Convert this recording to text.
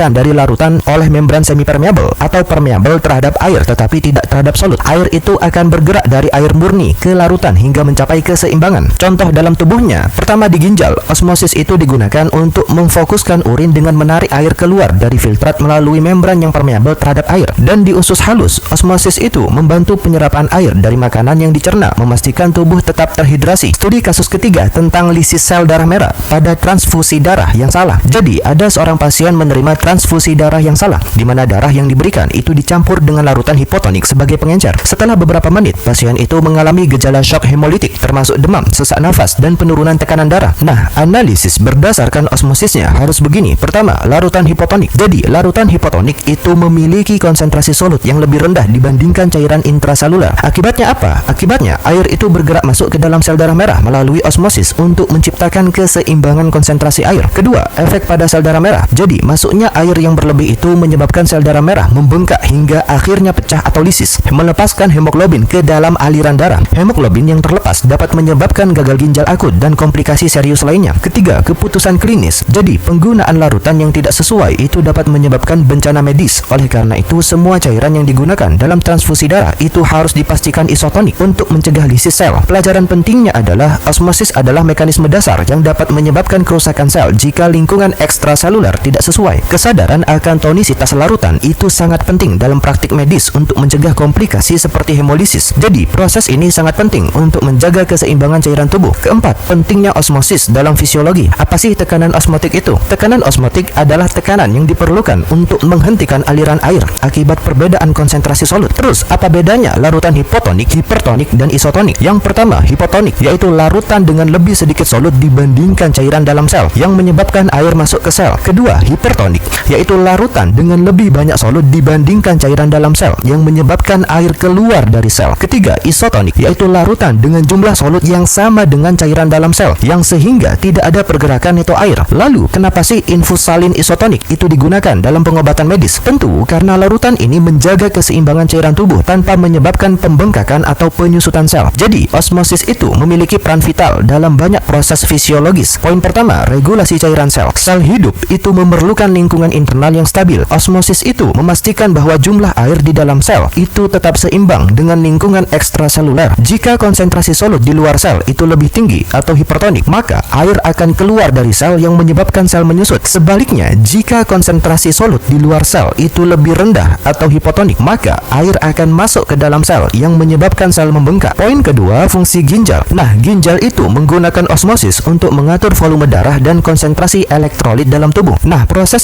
dibebaskan dari larutan oleh membran semipermeabel atau permeabel terhadap air tetapi tidak terhadap solut. Air itu akan bergerak dari air murni ke larutan hingga mencapai keseimbangan. Contoh dalam tubuhnya, pertama di ginjal, osmosis itu digunakan untuk memfokuskan urin dengan menarik air keluar dari filtrat melalui membran yang permeabel terhadap air. Dan di usus halus, osmosis itu membantu penyerapan air dari makanan yang dicerna, memastikan tubuh tetap terhidrasi. Studi kasus ketiga tentang lisis sel darah merah pada transfusi darah yang salah. Jadi, ada seorang pasien menerima transfusi darah yang salah, di mana darah yang diberikan itu dicampur dengan larutan hipotonik sebagai pengencer. Setelah beberapa menit, pasien itu mengalami gejala shock hemolitik, termasuk demam, sesak nafas, dan penurunan tekanan darah. Nah, analisis berdasarkan osmosisnya harus begini. Pertama, larutan hipotonik. Jadi, larutan hipotonik itu memiliki konsentrasi solut yang lebih rendah dibandingkan cairan intraselular. Akibatnya apa? Akibatnya, air itu bergerak masuk ke dalam sel darah merah melalui osmosis untuk menciptakan keseimbangan konsentrasi air. Kedua, efek pada sel darah merah. Jadi, masuknya air yang berlebih itu menyebabkan sel darah merah membengkak hingga akhirnya pecah atau lisis, melepaskan hemoglobin ke dalam aliran darah. Hemoglobin yang terlepas dapat menyebabkan gagal ginjal akut dan komplikasi serius lainnya. Ketiga, keputusan klinis. Jadi, penggunaan larutan yang tidak sesuai itu dapat menyebabkan bencana medis. Oleh karena itu, semua cairan yang digunakan dalam transfusi darah itu harus dipastikan isotonik untuk mencegah lisis sel. Pelajaran pentingnya adalah osmosis adalah mekanisme dasar yang dapat menyebabkan kerusakan sel jika lingkungan ekstraseluler tidak sesuai. Kesadaran akan tonisitas larutan itu sangat penting dalam praktik medis untuk mencegah komplikasi seperti hemolisis. Jadi, proses ini sangat penting untuk menjaga keseimbangan cairan tubuh. Keempat, pentingnya osmosis dalam fisiologi. Apa sih tekanan osmotik itu? Tekanan osmotik adalah tekanan yang diperlukan untuk menghentikan aliran air akibat perbedaan konsentrasi solut. Terus, apa bedanya larutan hipotonik, hipertonik, dan isotonik? Yang pertama, hipotonik, yaitu larutan dengan lebih sedikit solut dibandingkan cairan dalam sel yang menyebabkan air masuk ke sel. Kedua, hipertonik, yaitu larutan dengan lebih banyak solut dibandingkan cairan dalam sel yang menyebabkan air keluar dari sel. Ketiga, isotonik, yaitu larutan dengan jumlah solut yang sama dengan cairan dalam sel yang sehingga tidak ada pergerakan neto air. Lalu, kenapa sih infus salin isotonik itu digunakan dalam pengobatan medis? Tentu karena larutan ini menjaga keseimbangan cairan tubuh tanpa menyebabkan pembengkakan atau penyusutan sel. Jadi, osmosis itu memiliki peran vital dalam banyak proses fisiologis. Poin pertama, regulasi cairan sel. Sel hidup itu memerlukan lingkungan internal yang stabil. Osmosis itu memastikan bahwa jumlah air di dalam sel itu tetap seimbang dengan lingkungan ekstraseluler. Jika konsentrasi solut di luar sel itu lebih tinggi atau hipertonik, maka air akan keluar dari sel yang menyebabkan sel menyusut. Sebaliknya, jika konsentrasi solut di luar sel itu lebih rendah atau hipotonik, maka air akan masuk ke dalam sel yang menyebabkan sel membengkak. Poin kedua, fungsi ginjal. Nah, ginjal itu menggunakan osmosis untuk mengatur volume darah dan konsentrasi elektrolit dalam tubuh. Nah, proses